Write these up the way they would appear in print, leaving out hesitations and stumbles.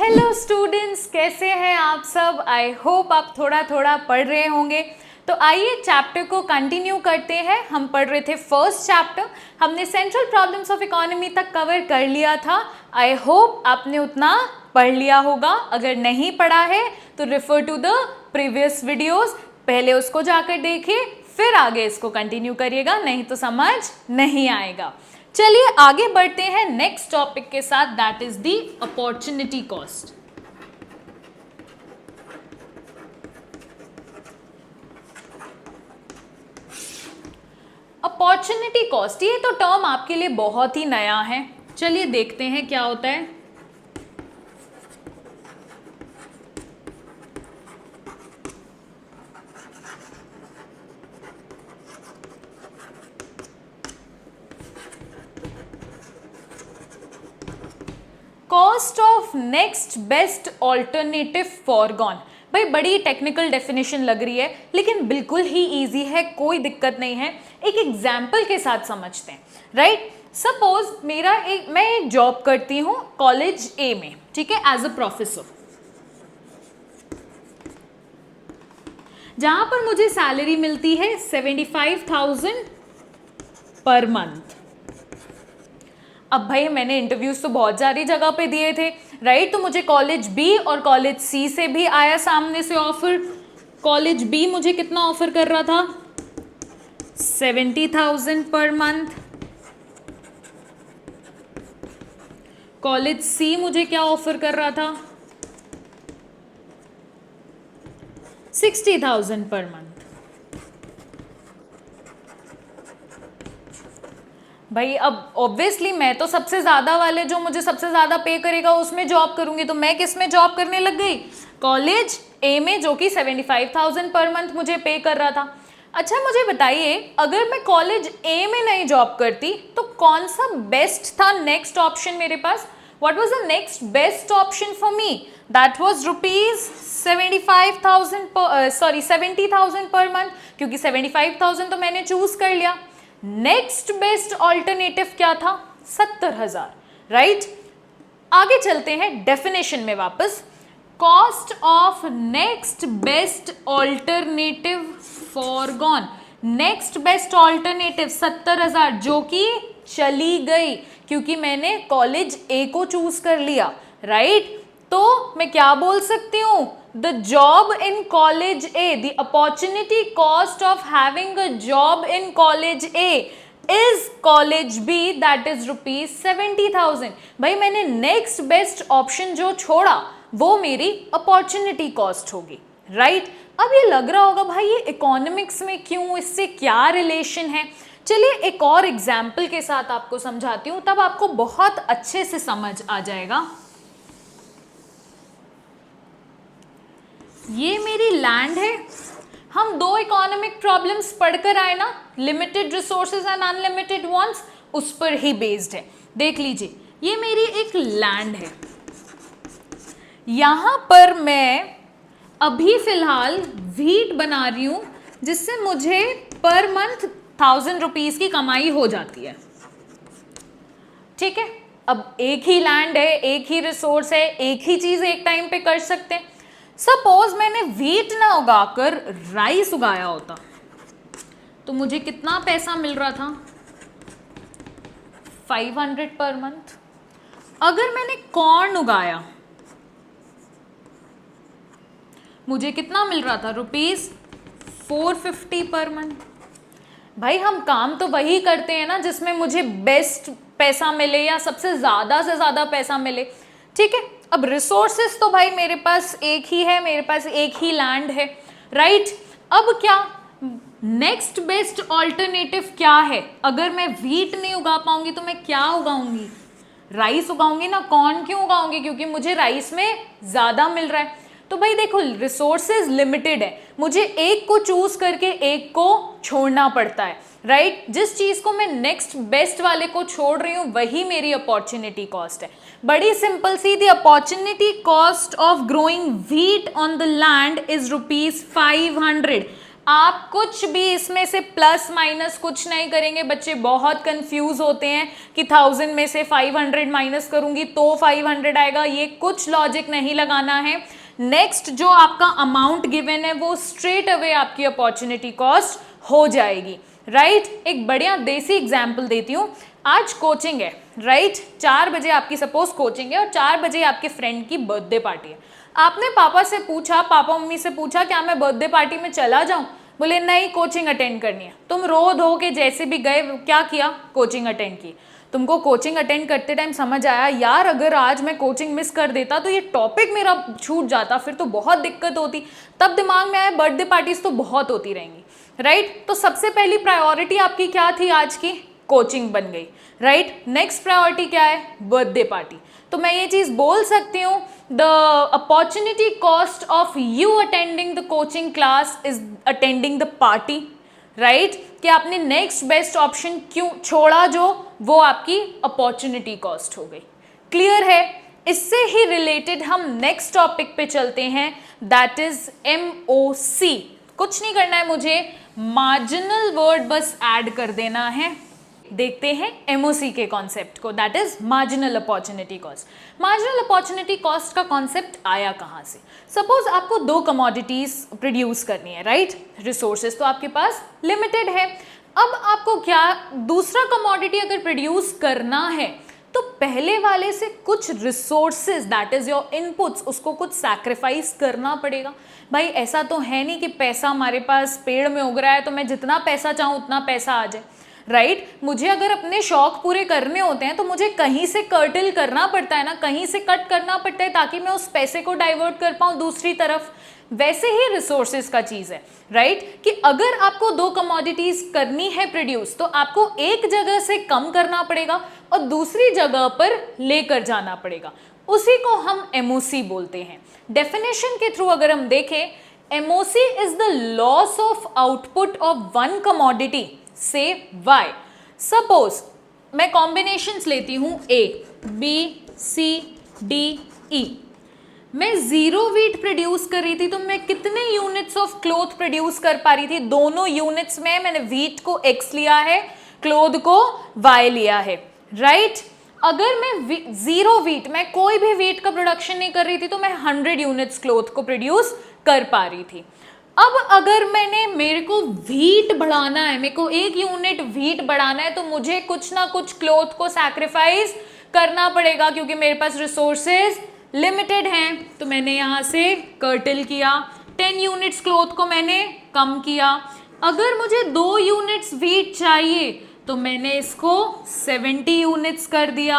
Hello students, कैसे हैं आप सब। आई होप आप थोड़ा थोड़ा पढ़ रहे होंगे। तो आइए चैप्टर को कंटिन्यू करते हैं। हम पढ़ रहे थे फर्स्ट चैप्टर, हमने सेंट्रल प्रॉब्लम्स ऑफ इकोनॉमी तक कवर कर लिया था। आई होप आपने उतना पढ़ लिया होगा। अगर नहीं पढ़ा है तो refer to the previous videos, पहले उसको जाकर देखिए, फिर आगे इसको कंटिन्यू करिएगा, नहीं तो समझ नहीं आएगा। चलिए आगे बढ़ते हैं नेक्स्ट टॉपिक के साथ, that is the opportunity cost. Opportunity cost, ये तो टर्म आपके लिए बहुत ही नया है। चलिए देखते हैं क्या होता है। Cost of next best alternative foregone. भाई बड़ी टेक्निकल डेफिनेशन लग रही है, लेकिन बिल्कुल ही इजी है, कोई दिक्कत नहीं है। एक एग्जाम्पल के साथ समझते हैं, राइट। सपोज मैं एक जॉब करती हूँ कॉलेज ए में, ठीक है, एज अ प्रोफेसर, जहां पर मुझे सैलरी मिलती है 75,000 पर मंथ। अब भाई मैंने इंटरव्यूज तो बहुत सारी जगह पे दिए थे, राइट। तो मुझे कॉलेज बी और कॉलेज सी से भी आया सामने से ऑफर। कॉलेज बी मुझे कितना ऑफर कर रहा था, 70,000 पर मंथ। कॉलेज सी मुझे क्या ऑफर कर रहा था, 60,000 पर मंथ। भाई अब ऑब्वियसली मैं तो सबसे ज्यादा वाले, जो मुझे सबसे ज्यादा पे करेगा उसमें जॉब करूंगी। तो मैं किस में जॉब करने लग गई, कॉलेज ए में, जो कि 75,000 पर मंथ मुझे पे कर रहा था। अच्छा मुझे बताइए, अगर मैं कॉलेज ए में नहीं जॉब करती तो कौन सा बेस्ट था नेक्स्ट ऑप्शन मेरे पास। What was the next best option for me, that was ₹70,000 per month, क्योंकि 75,000 तो मैंने चूज कर लिया। नेक्स्ट बेस्ट ऑल्टरनेटिव क्या था, 70,000, राइट। आगे चलते हैं डेफिनेशन में वापस। Cost of next best alternative foregone. Next best alternative 70,000, जो कि चली गई क्योंकि मैंने कॉलेज ए को चूज कर लिया, राइट। तो मैं क्या बोल सकती हूं, the job in college A, the opportunity cost of having a job in college A is college B, that is ₹70,000। भाई मैंने नेक्स्ट बेस्ट ऑप्शन जो छोड़ा वो मेरी अपॉर्चुनिटी कॉस्ट होगी, राइट। अब ये लग रहा होगा भाई ये इकोनॉमिक्स में क्यों, इससे क्या रिलेशन है। चलिए एक और एग्जाम्पल के साथ आपको समझाती हूँ, तब आपको बहुत अच्छे से समझ आ जाएगा। ये मेरी लैंड है। हम दो इकोनॉमिक प्रॉब्लम्स पढ़कर आए ना, limited resources and unlimited wants, उस पर ही बेस्ड है। देख लीजिए, ये मेरी एक लैंड है। यहां पर मैं अभी फिलहाल व्हीट बना रही हूं, जिससे मुझे पर मंथ 1,000 रुपीज की कमाई हो जाती है, ठीक है। अब एक ही लैंड है, एक ही रिसोर्स है, एक ही चीज एक टाइम पे कर सकते हैं। सपोज मैंने व्हीट ना उगाकर राइस उगाया होता तो मुझे कितना पैसा मिल रहा था, 500 पर मंथ। अगर मैंने कॉर्न उगाया मुझे कितना मिल रहा था, ₹450 पर मंथ। भाई हम काम तो वही करते हैं ना जिसमें मुझे बेस्ट पैसा मिले या सबसे ज्यादा से ज्यादा पैसा मिले, ठीक है। अब रिसोर्सेस तो भाई मेरे पास एक ही है, मेरे पास एक ही लैंड है, राइट। अब क्या नेक्स्ट बेस्ट ऑल्टरनेटिव क्या है, अगर मैं व्हीट नहीं उगा पाऊंगी तो मैं क्या उगाऊंगी, राइस उगाऊंगी ना। कॉर्न क्यों उगाऊंगी, क्योंकि मुझे राइस में ज्यादा मिल रहा है। तो भाई देखो रिसोर्सेज लिमिटेड है, मुझे एक को चूज करके एक को छोड़ना पड़ता है, राइट। जिस चीज को मैं नेक्स्ट बेस्ट वाले को छोड़ रही हूं वही मेरी अपॉर्चुनिटी कॉस्ट है। बड़ी सिंपल सी, the opportunity cost of growing wheat on the land is ₹500। आप कुछ भी इसमें से प्लस माइनस कुछ नहीं करेंगे। बच्चे बहुत कंफ्यूज होते हैं कि 1000 में से 500 माइनस करूंगी तो 500 आएगा, ये कुछ लॉजिक नहीं लगाना है। नेक्स्ट जो आपका अमाउंट गिवन है वो स्ट्रेट अवे आपकी अपॉर्चुनिटी कॉस्ट हो जाएगी, राइट। एक बढ़िया देसी एग्जाम्पल देती हूँ। आज कोचिंग है, राइट, 4 बजे आपकी सपोज कोचिंग है और 4 बजे आपके फ्रेंड की बर्थडे पार्टी है। आपने पापा से पूछा, पापा मम्मी से पूछा क्या मैं बर्थडे पार्टी में चला जाऊं? बोले नहीं, कोचिंग अटेंड करनी है। तुम रो धो के जैसे भी गए, क्या किया? कोचिंग अटेंड की। तुमको कोचिंग अटेंड करते टाइम समझ आया यार अगर आज मैं कोचिंग मिस कर देता तो ये टॉपिक मेरा छूट जाता, फिर तो बहुत दिक्कत होती। तब दिमाग में आया बर्थडे पार्टीज तो बहुत होती रहेंगी, राइट। तो सबसे पहली प्रायोरिटी आपकी क्या थी आज की? कोचिंग बन गई, राइट। नेक्स्ट प्रायोरिटी क्या है? Birthday party. तो मैं ये चीज बोल सकती हूँ the opportunity cost of you attending the coaching class is attending the party, right. कि आपने नेक्स्ट बेस्ट ऑप्शन क्यों छोड़ा, जो वो आपकी अपॉर्चुनिटी कॉस्ट हो गई। क्लियर है? इससे ही रिलेटेड हम नेक्स्ट टॉपिक पे चलते हैं, दैट इज MOC। कुछ नहीं करना है मुझे, मार्जिनल वर्ड बस ऐड कर देना है। देखते हैं MOC के कॉन्सेप्ट को, that is marginal opportunity cost. Marginal opportunity cost का कॉन्सेप्ट आया कहाँ से? सपोज आपको 2 कमोडिटीज प्रोड्यूस करनी है, राइट। रिसोर्सेज तो आपके पास लिमिटेड है। अब आपको क्या दूसरा कमोडिटी अगर प्रोड्यूस करना है तो पहले वाले से कुछ resources that is your inputs उसको कुछ सैक्रिफाइस करना पड़ेगा। भाई ऐसा तो है नहीं कि पैसा हमारे पास पेड़ में उग रहा है तो मैं जितना पैसा चाहूँ उतना पैसा आ जाए, राइट। मुझे अगर अपने शौक पूरे करने होते हैं तो मुझे कहीं से कर्टल करना पड़ता है ना, कहीं से कट करना पड़ता है ताकि मैं उस पैसे को डाइवर्ट कर पाऊँ दूसरी तरफ। वैसे ही रिसोर्सेज का चीज है, राइट। कि अगर आपको 2 कमोडिटीज करनी है प्रोड्यूस तो आपको एक जगह से कम करना पड़ेगा और दूसरी जगह पर लेकर जाना पड़ेगा। उसी को हम MOC बोलते हैं। डेफिनेशन के थ्रू अगर हम देखें, MOC is the loss of output of one commodity से Y। सपोज मैं कॉम्बिनेशंस लेती हूं A, B, C, D, E। मैं 0 वीट प्रोड्यूस कर रही थी तो मैं कितने यूनिट्स ऑफ क्लोथ प्रोड्यूस कर पा रही थी? दोनों यूनिट्स में मैंने वीट को X लिया है, क्लोथ को Y लिया है, राइट। अगर मैं 0 वीट, मैं कोई भी वीट का प्रोडक्शन नहीं कर रही थी तो मैं 100 यूनिट्स क्लोथ को प्रोड्यूस कर पा रही थी। अब अगर मेरे को वीट बढ़ाना है, मेरे को 1 यूनिट वीट बढ़ाना है तो मुझे कुछ ना कुछ क्लोथ को सैक्रिफाइस करना पड़ेगा क्योंकि मेरे पास रिसोर्सेज लिमिटेड हैं। तो मैंने यहाँ से कर्टल किया, 10 यूनिट्स क्लोथ को मैंने कम किया। अगर मुझे 2 यूनिट्स वीट चाहिए तो मैंने इसको 70 यूनिट्स कर दिया।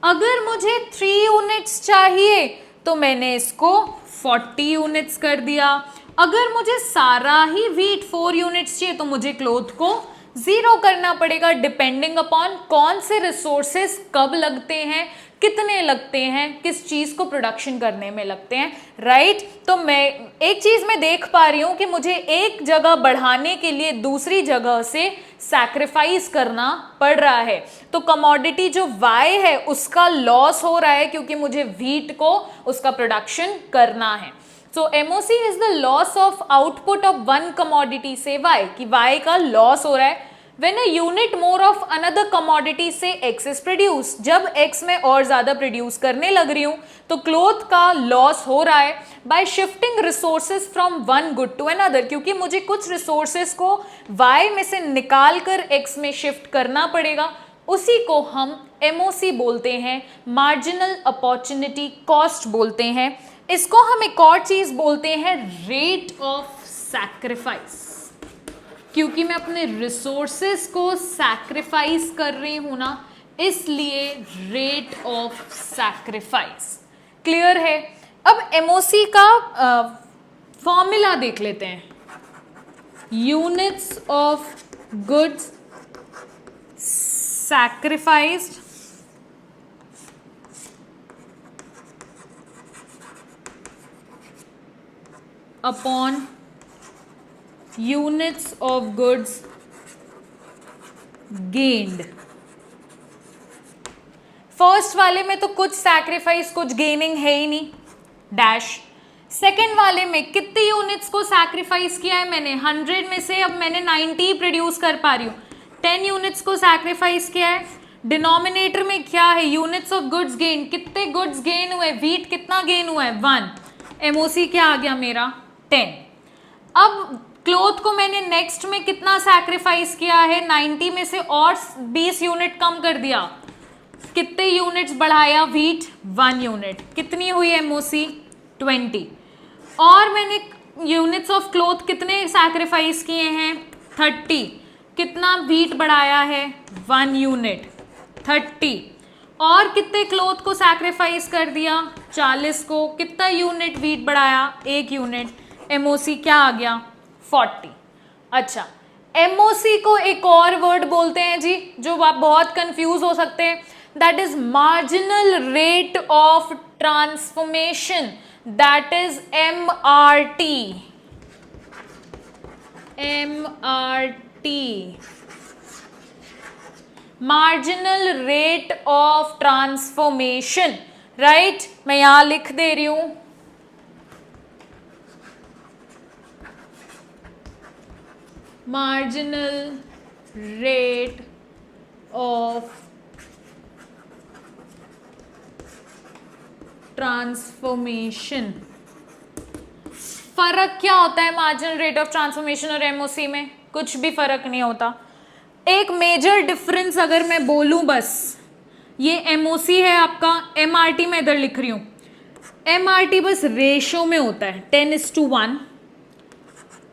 अगर मुझे 3 यूनिट्स चाहिए तो मैंने इसको 40 यूनिट्स कर दिया। अगर मुझे सारा ही वीट 4 यूनिट्स चाहिए तो मुझे क्लोथ को 0 करना पड़ेगा, डिपेंडिंग अपॉन कौन से रिसोर्सेस कब लगते हैं, कितने लगते हैं, किस चीज को प्रोडक्शन करने में लगते हैं, राइट। तो मैं एक चीज में देख पा रही हूं कि मुझे एक जगह बढ़ाने के लिए दूसरी जगह से सैक्रिफाइस करना पड़ रहा है। तो कमोडिटी जो Y है उसका लॉस हो रहा है क्योंकि मुझे वीट को उसका प्रोडक्शन करना है। So MOC is the loss of output of one commodity से Y, कि Y का लॉस हो रहा है। When a unit more of another commodity से X is produced, जब X में और ज्यादा प्रोड्यूस करने लग रही हूँ तो क्लोथ का लॉस हो रहा है by shifting resources from one good to another, क्योंकि मुझे कुछ रिसोर्सेस को Y में से निकाल कर X में शिफ्ट करना पड़ेगा। उसी को हम MOC बोलते हैं, मार्जिनल अपॉर्चुनिटी कॉस्ट बोलते हैं। इसको हम एक और चीज बोलते हैं, रेट ऑफ सैक्रिफाइस, क्योंकि मैं अपने रिसोर्सेस को सैक्रिफाइस कर रही हूं ना, इसलिए रेट ऑफ सैक्रिफाइस। क्लियर है? अब MOC का फॉर्मूला देख लेते हैं। Units of goods sacrificed upon units of goods gained। First वाले में तो कुछ सैक्रिफाइस कुछ गेनिंग है ही नहीं, डैश। सेकेंड वाले में कितनी यूनिट्स को सैक्रिफाइस किया है मैंने, 100 में से अब मैंने 90 प्रोड्यूस कर पा रही हूँ, 10 यूनिट्स को सैक्रिफाइस किया है। डिनोमिनेटर में क्या है, यूनिट्स ऑफ गुड्स गेन, कितने गुड्स गेन हुए, व्हीट कितना गेन हुआ है 1, एमओसी क्या आ गया मेरा 10। अब क्लोथ को मैंने नेक्स्ट में कितना सैक्रिफाइस किया है, 90 में से और 20 यूनिट कम कर दिया, कितने यूनिट्स बढ़ाया, व्हीट 1 यूनिट, कितनी हुई एमओसी 20। और मैंने यूनिट्स ऑफ क्लोथ कितने सैक्रिफाइस किए हैं 30, कितना व्हीट बढ़ाया है 1 यूनिट 30, और कितने क्लोथ को सैक्रिफाइस कर दिया 40 को, कितना यूनिट व्हीट बढ़ाया 1 यूनिट, एमओसी क्या आ गया 40। अच्छा, एमओसी को एक और वर्ड बोलते हैं जी जो आप बहुत कंफ्यूज हो सकते हैं, that is marginal rate of transformation, that is MRT। Marginal rate of transformation, right. मैं यहां लिख दे रही हूं, मार्जिनल रेट ऑफ ट्रांसफॉर्मेशन। फर्क क्या होता है मार्जिनल रेट ऑफ ट्रांसफॉर्मेशन और एमओसी में? कुछ भी फर्क नहीं होता। एक मेजर डिफरेंस अगर मैं बोलूं, बस ये एमओसी है आपका, एमआरटी मैं इधर लिख रही हूं, एमआरटी बस रेशो में होता है 10:1,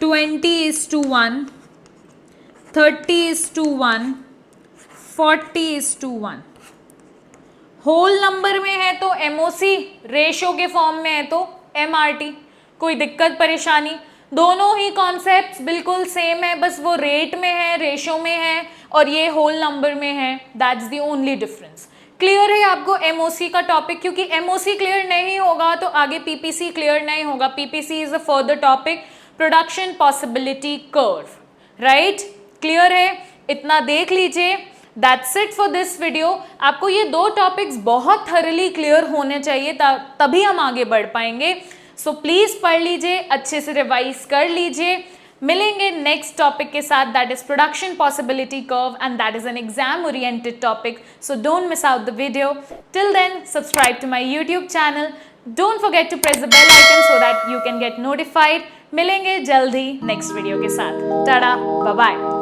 20:1, 30:1, 40:1। होल नंबर में है तो एमओसी, रेशो के फॉर्म में है तो एमआरटी। कोई दिक्कत परेशानी? दोनों ही कॉन्सेप्ट्स बिल्कुल सेम है, बस वो रेट में है, रेशो में है, और ये होल नंबर में है, that's the only difference. Clear है आपको एमओसी का टॉपिक? क्योंकि एमओसी क्लियर नहीं होगा तो आगे पीपीसी क्लियर नहीं होगा। PPC is a further topic, production possibility curve, right. Clear है? इतना देख लीजिए। That's it for this video. आपको ये दो टॉपिक्स बहुत थरली क्लियर होने चाहिए, तभी हम आगे बढ़ पाएंगे। सो प्लीज पढ़ लीजिए, अच्छे से रिवाइज कर लीजिए। मिलेंगे नेक्स्ट टॉपिक के साथ, that is production possibility curve, and that is an exam oriented topic, so don't miss out the video. Till then subscribe to my YouTube channel, don't forget to press the bell icon so that you can get notified. मिलेंगे जल्दी next video के साथ। Tata, bye bye.